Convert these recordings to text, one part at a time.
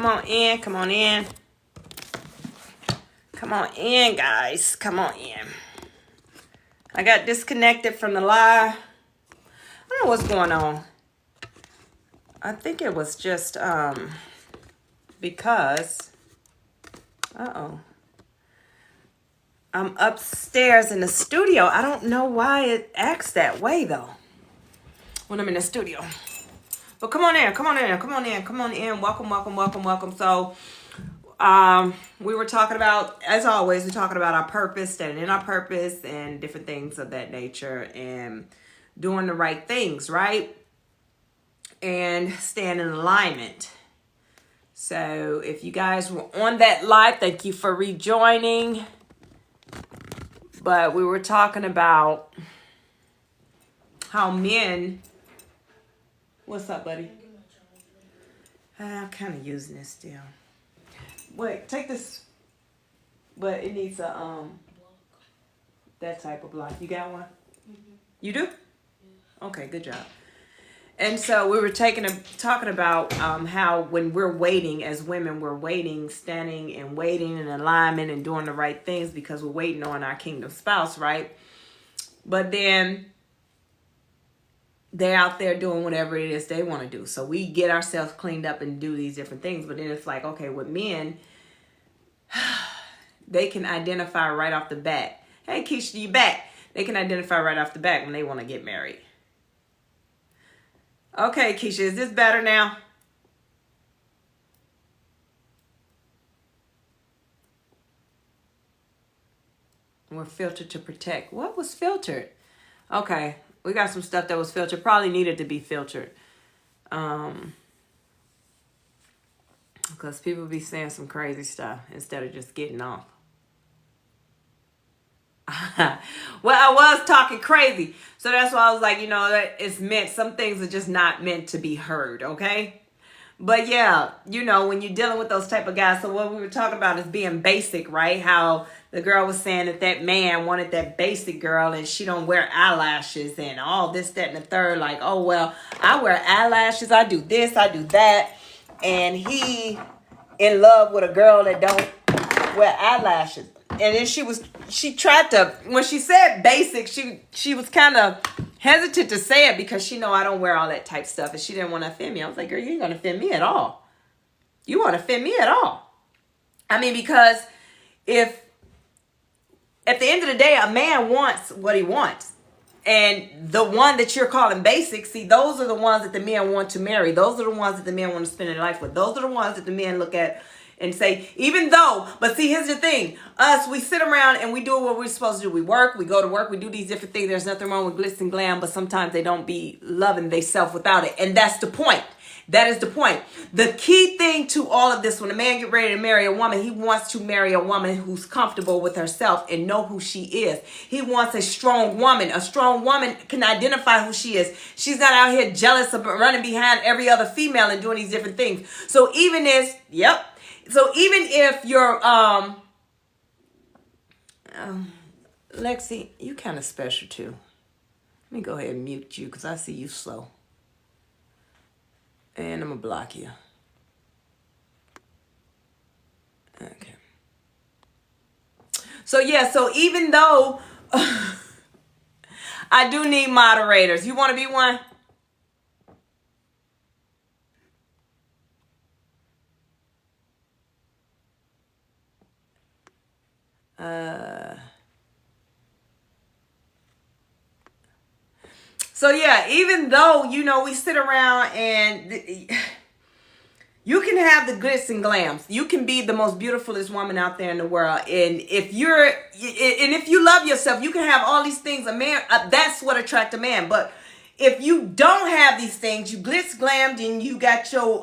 Come on in. Come on in. Come on in, guys. Come on in. I got disconnected from the live. I don't know what's going on. I think it was just because I'm upstairs in the studio. I don't know why it acts that way though when I'm in the studio. But come on in, come on in, come on in, come on in. Welcome, welcome, welcome, welcome. So we were talking about, as always, we're talking about our purpose, standing in our purpose and different things of that nature and doing the right things, right? And staying in alignment. So if you guys were on that live, thank you for rejoining. But we were talking about how men... What's up, buddy? I'm kind of using this still. Wait, take this. But it needs a that type of block. You got one? Mm-hmm. You do? Yeah. Okay, good job. And so we were talking about how when we're waiting as women, we're waiting, standing and waiting in alignment and doing the right things because we're waiting on our kingdom spouse, right? But then they're out there doing whatever it is they want to do. So we get ourselves cleaned up and do these different things. But then it's like, okay, with men, they can identify right off the bat. Hey, Keisha, you back? They can identify right off the bat when they want to get married. Okay, Keisha, is this better now? We're filtered to protect. What was filtered? Okay. We got some stuff that was filtered. Probably needed to be filtered. Because people be saying some crazy stuff instead of just getting off. Well, I was talking crazy. So that's why I was like, that it's meant. Some things are just not meant to be heard, okay? But yeah, when you're dealing with those type of guys. So what we were talking about is being basic, right? How the girl was saying that man wanted that basic girl and she don't wear eyelashes and all this, that, and the third. Like, oh, well, I wear eyelashes. I do this, I do that. And he in love with a girl that don't wear eyelashes. And then she tried to, when she said basic, she was kind of hesitant to say it because she know I don't wear all that type stuff. And she didn't want to offend me. I was like, girl, you ain't going to offend me at all. You won't offend me at all. I mean, because if at the end of the day, a man wants what he wants. And the one that you're calling basic, see, those are the ones that the men want to marry. Those are the ones that the men want to spend their life with. Those are the ones that the men look at and say, even though, but see, here's the thing. Us, we sit around and we do what we're supposed to do. We work, we go to work, we do these different things. There's nothing wrong with glitz and glam, but sometimes they don't be loving themselves without it. And that's the point. That is the point. The key thing to all of this, when a man get ready to marry a woman, he wants to marry a woman who's comfortable with herself and know who she is. He wants a strong woman. A strong woman can identify who she is. She's not out here jealous of running behind every other female and doing these different things. So even if, So even if you're, Lexi, you kind of special too. Let me go ahead and mute you because I see you slow. And I'm going to block you. Okay. So yeah, so even though I do need moderators. You want to be one? So yeah, even though, we sit around and you can have the glitz and glams. You can be the most beautifulest woman out there in the world. And if you love yourself, you can have all these things. A man, that's what attracts a man. But if you don't have these things, you glitz glammed and you got your,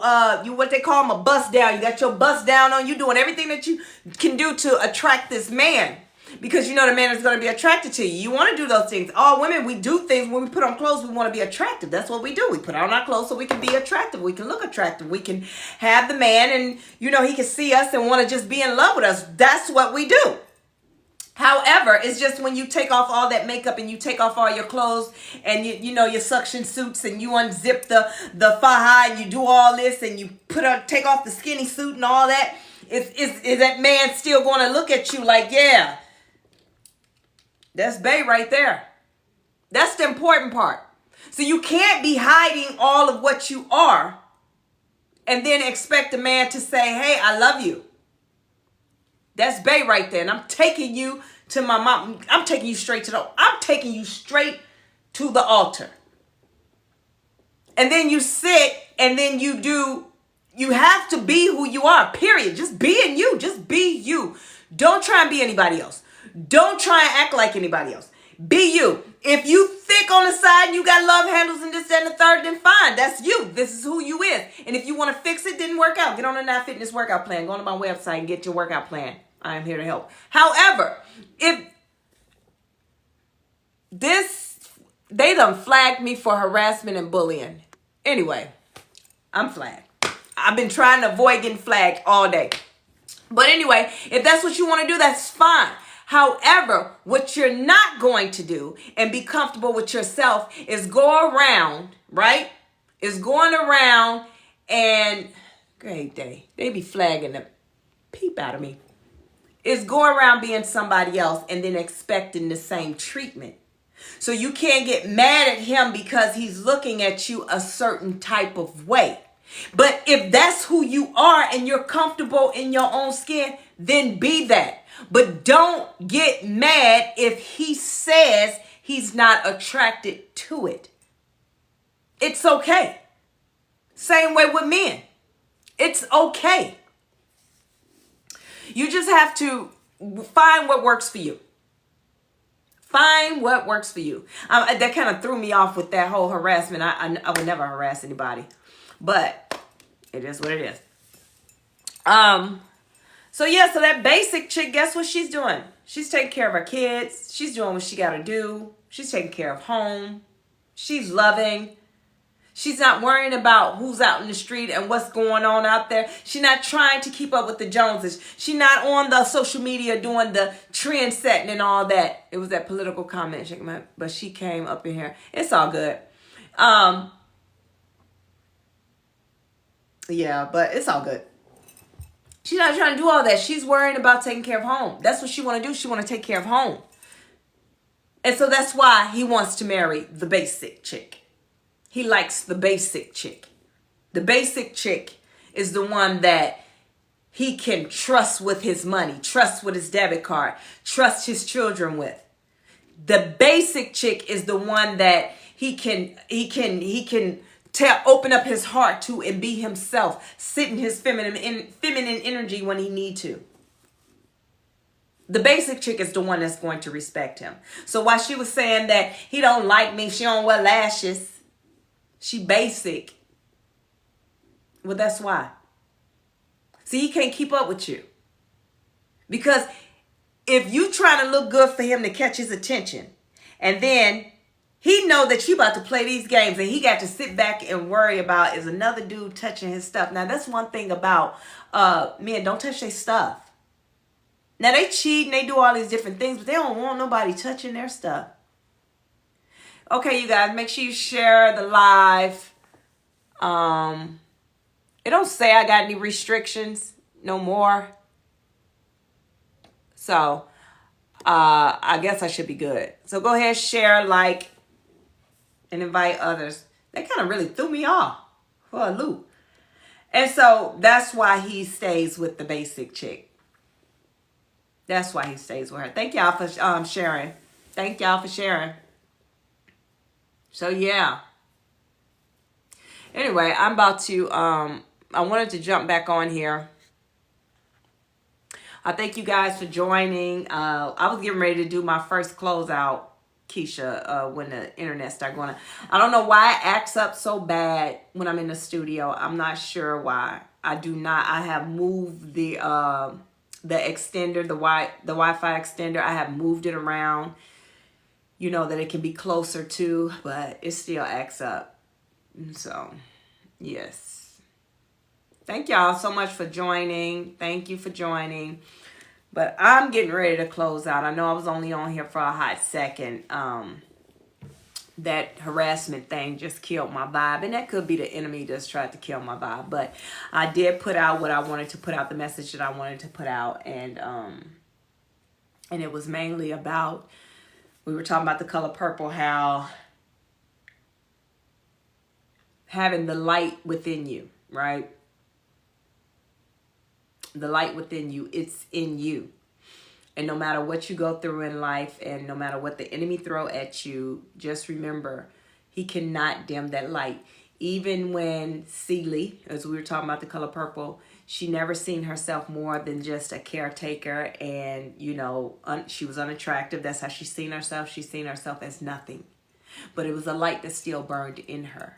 what they call them, a bust down. You got your bust down on. You doing everything that you can do to attract this man. Because the man is going to be attracted to you. You want to do those things. All women, we do things when we put on clothes, we want to be attractive. That's what we do. We put on our clothes so we can be attractive. We can look attractive. We can have the man and, he can see us and want to just be in love with us. That's what we do. However, it's just when you take off all that makeup and you take off all your clothes and you know your suction suits and you unzip the faja and you do all this and you take off the skinny suit and all that, is that man still going to look at you like, yeah, that's bae right there. That's the important part. So you can't be hiding all of what you are and then expect a man to say, hey, I love you. That's bae right there. And I'm taking you to my mom. I'm taking you straight to the altar. And then you sit and then you have to be who you are, period. Just being you. Just be you. Don't try and be anybody else. Don't try and act like anybody else. Be you. If you thick on the side and you got love handles and this, that, and the third, then fine. That's you. This is who you is. And if you want to fix it, didn't work out, get on a Not Fitness workout plan. Go to my website and get your workout plan. I am here to help. However, if they done flagged me for harassment and bullying. Anyway, I'm flagged. I've been trying to avoid getting flagged all day. But anyway, if that's what you want to do, that's fine. However, what you're not going to do and be comfortable with yourself is go around, right? Is going around and, great day, they be flagging the peep out of me. Is go around being somebody else and then expecting the same treatment. So you can't get mad at him because he's looking at you a certain type of way. But if that's who you are and you're comfortable in your own skin, then be that. But don't get mad if he says he's not attracted to it. It's okay. Same way with men. It's okay. You just have to find what works for you. Find what works for you. That kind of threw me off with that whole harassment. I would never harass anybody. But it is what it is. So yeah, so that basic chick, guess what she's doing? She's taking care of her kids. She's doing what she got to do. She's taking care of home. She's loving. She's not worrying about who's out in the street and what's going on out there. She's not trying to keep up with the Joneses. She's not on the social media doing the trend setting and all that. It was that political comment, but she came up in here. It's all good. Yeah, but it's all good. She's not trying to do all that. She's worrying about taking care of home. That's what she want to do. She want to take care of home. And so that's why he wants to marry the basic chick. He likes the basic chick. The basic chick is the one that he can trust with his money, trust with his debit card, trust his children with. The basic chick is the one that he can open up his heart to and be himself, sit in his feminine energy when he need to. The basic chick is the one that's going to respect him. So while she was saying that he don't like me, she don't wear lashes, she basic. Well, that's why. See, he can't keep up with you. Because if you trying to look good for him to catch his attention, and then he know that you about to play these games and he got to sit back and worry about is another dude touching his stuff. Now, that's one thing about men, don't touch their stuff. Now, they cheat and they do all these different things, but they don't want nobody touching their stuff. Okay, you guys, make sure you share the live. It don't say I got any restrictions no more. So, I guess I should be good. So go ahead, share, like, and invite others. That kind of really threw me off for a loop. And so that's why he stays with the basic chick. That's why he stays with her. Thank y'all for sharing. Thank y'all for sharing. So yeah. Anyway, I'm about to, I wanted to jump back on here. I thank you guys for joining. I was getting ready to do my first closeout, Keisha, when the internet started going on. I don't know why it acts up so bad when I'm in the studio. I'm not sure why. I have moved the extender, the Wi-Fi extender. I have moved it around, you know, that it can be closer to, but it still acts up. So, yes. Thank y'all so much for joining. Thank you for joining. But I'm getting ready to close out. I know I was only on here for a hot second. That harassment thing just killed my vibe, and that could be the enemy just tried to kill my vibe. But I did put out what I wanted to put out, the message that I wanted to put out, and it was mainly about, we were talking about the color purple, how having the light within you, right? The light within you, it's in you. And no matter what you go through in life, and no matter what the enemy throw at you, just remember, he cannot dim that light. Even when Celie, as we were talking about the color purple, she never seen herself more than just a caretaker, and, you know, she was unattractive. That's how she seen herself. She seen herself as nothing. But it was a light that still burned in her.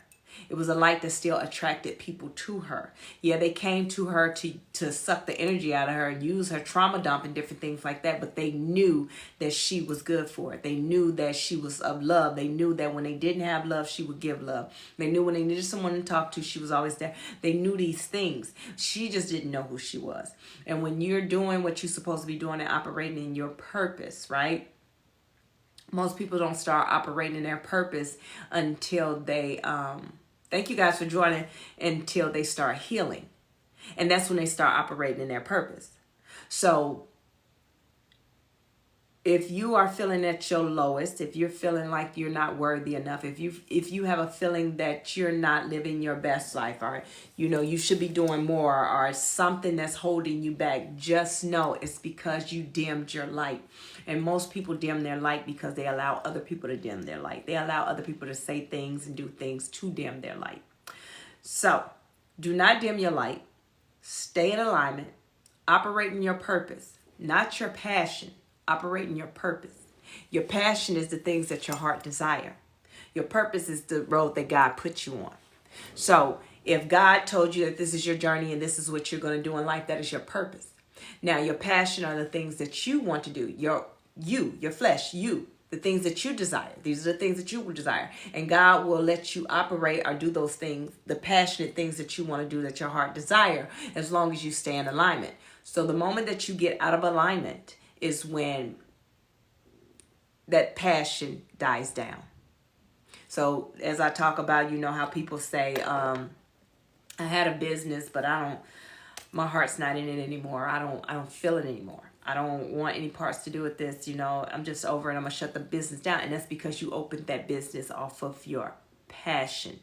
It was a light that still attracted people to her. Yeah, they came to her to suck the energy out of her and use her, trauma dump and different things like that. But they knew that she was good for it. They knew that she was of love. They knew that when they didn't have love, she would give love. They knew when they needed someone to talk to, she was always there. They knew these things. She just didn't know who she was. And when you're doing what you're supposed to be doing and operating in your purpose, right? Most people don't start operating in their purpose until they, thank you guys for joining, until they start healing. And that's when they start operating in their purpose. So if you are feeling at your lowest, if you're feeling like you're not worthy enough, if you have a feeling that you're not living your best life, or, you know, you should be doing more, or something that's holding you back, just know it's because you dimmed your light. And most people dim their light because they allow other people to dim their light. They allow other people to say things and do things to dim their light. So do not dim your light. Stay in alignment. Operate in your purpose, not your passion. Operate in your purpose. Your passion is the things that your heart desire. Your purpose is the road that God put you on. So if God told you that this is your journey and this is what you're going to do in life, that is your purpose. Now, your passion are the things that you want to do. Your flesh, the things that you desire. These are the things that you will desire. And God will let you operate or do those things, the passionate things that you want to do, that your heart desire, as long as you stay in alignment. So the moment that you get out of alignment is when that passion dies down. So as I talk about, you know how people say, I had a business, but my heart's not in it anymore. I don't feel it anymore. I don't want any parts to do with this. You know, I'm just over it. I'm going to shut the business down. And that's because you opened that business off of your passion,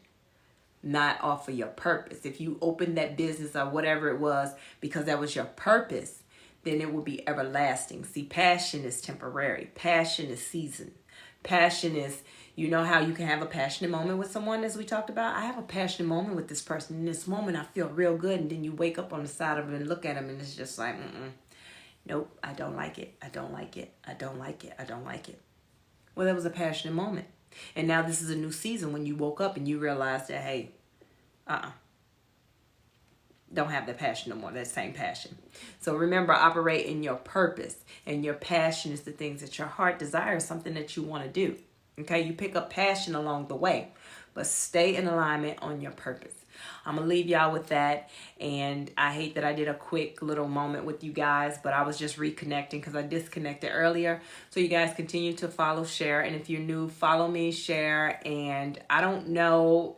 not off of your purpose. If you opened that business or whatever it was because that was your purpose, then it will be everlasting. See, passion is temporary. Passion is seasoned. Passion is, you know how you can have a passionate moment with someone, as we talked about? I have a passionate moment with this person. In this moment, I feel real good. And then you wake up on the side of it and look at them, and it's just like, nope, I don't like it. I don't like it. I don't like it. I don't like it. Well, that was a passionate moment. And now this is a new season when you woke up and you realize that, hey, don't have that passion no more, that same passion. So remember, operate in your purpose. And your passion is the things that your heart desires, something that you want to do. Okay, you pick up passion along the way, but stay in alignment on your purpose. I'm going to leave y'all with that. And I hate that I did a quick little moment with you guys, but I was just reconnecting because I disconnected earlier. So you guys continue to follow, share. And if you're new, follow me, share. And I don't know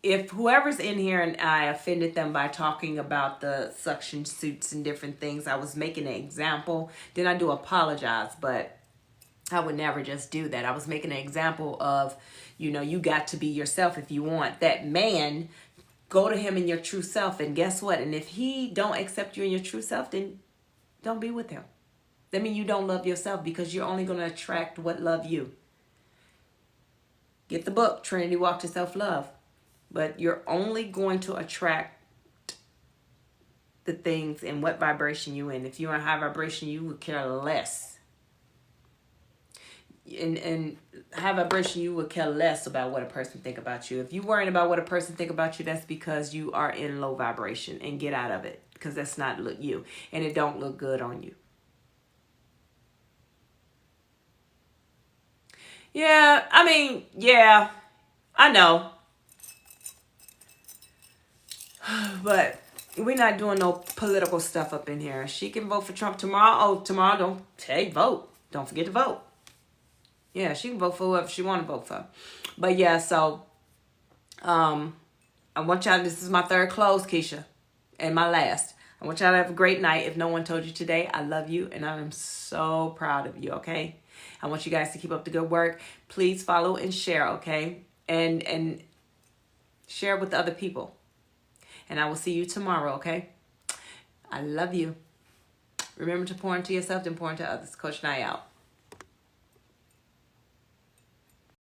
if whoever's in here and I offended them by talking about the suction suits and different things. I was making an example. Then I do apologize, but I would never just do that. I was making an example of, you know, you got to be yourself if you want. That man, go to him in your true self. And guess what? And if he don't accept you in your true self, then don't be with him. That means you don't love yourself, because you're only going to attract what love you. Get the book, Trinity Walk to Self-Love. But you're only going to attract the things in what vibration you in. If you're in high vibration, you would care less. In high vibration, you would care less about what a person think about you. If you're worrying about what a person think about you, that's because you are in low vibration, and get out of it, because that's not you, and it don't look good on you. Yeah, I mean, yeah, I know. But we're not doing no political stuff up in here. She can vote for Trump tomorrow. Oh, tomorrow, don't, hey, vote. Don't forget to vote. Yeah, she can vote for whoever she want to vote for. But yeah, so I want y'all, this is my third close, Keisha, and my last. I want y'all to have a great night. If no one told you today, I love you, and I am so proud of you, okay? I want you guys to keep up the good work. Please follow and share, okay? And share with other people. And I will see you tomorrow, okay? I love you. Remember to pour into yourself and pour into others. Coach Nye out.